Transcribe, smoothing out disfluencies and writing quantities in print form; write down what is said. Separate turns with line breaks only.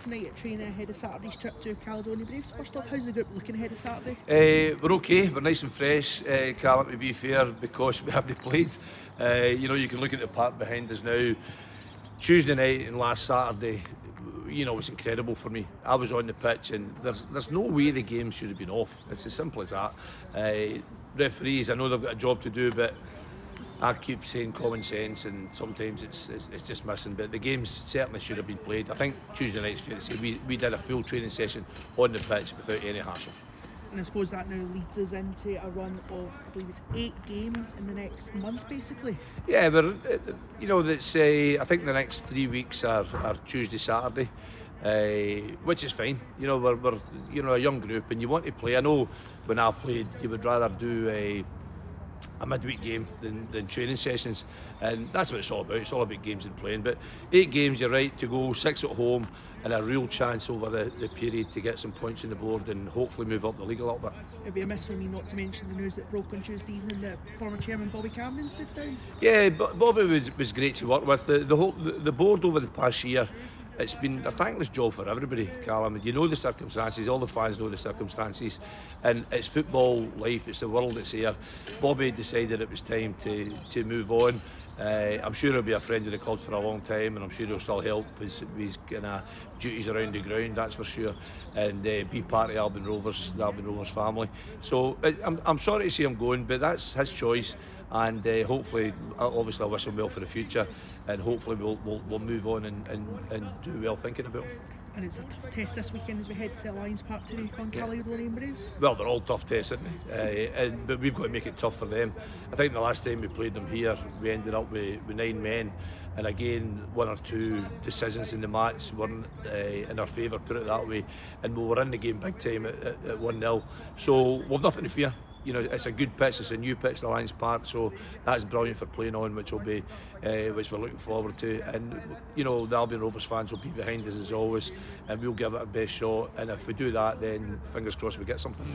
tonight at training ahead of Saturday's trip to Caledonian Braves. First off, how's the group looking ahead of Saturday?
We're okay, we're nice and fresh, Callum, to be fair, because we haven't played. You can look at the park behind us now. Tuesday night and last Saturday, it was incredible for me. I was on the pitch and there's no way the game should have been off. It's as simple as that. Referees, I know they've got a job to do, but I keep saying common sense, and sometimes it's just missing. But the games certainly should have been played. I think Tuesday night's fair to say we did a full training session on the pitch without any hassle.
And I suppose that now leads us into a run of, I believe it's 8 games in the next month, basically.
Yeah, but that's I think the next 3 weeks are Tuesday, Saturday, which is fine. We're a young group, and you want to play. I know when I played, you would rather do a midweek game than training sessions, and that's what it's all about. It's all about games and playing. But 8 games, you're right to go, 6 at home, and a real chance over the period to get some points on the board and hopefully move up the league a little bit.
It'd be a miss for me not to mention the news that broke on Tuesday evening that former chairman Bobby Cameron stood down.
Yeah, Bobby was great to work with. The board over the past year, it's been a thankless job for everybody, Callum. You know the circumstances, all the fans know the circumstances, and it's football life, it's the world that's here. Bobby decided it was time to move on. I'm sure he'll be a friend of the club for a long time, and I'm sure he'll still help his kind of duties around the ground, that's for sure, and be part of the Albion Rovers family. So I'm sorry to see him going, but that's his choice, and hopefully, obviously, I wish him well for the future, and hopefully we'll move on and do well thinking about him.
And it's a tough test this weekend as we head to Alliance Park to take on Caledonian Braves.
Well, they're all tough tests, aren't they? But we've got to make it tough for them. I think the last time we played them here, we ended up with 9 men, and again, 1 or 2 decisions in the match weren't in our favour, put it that way, and we were in the game big time at 1-0. So we've nothing to fear. It's a good pitch, it's a new pitch, the Alliance Park, so that's brilliant for playing on, which we're looking forward to. And the Albion Rovers fans will be behind us as always, and we'll give it our best shot. And if we do that, then fingers crossed we get something.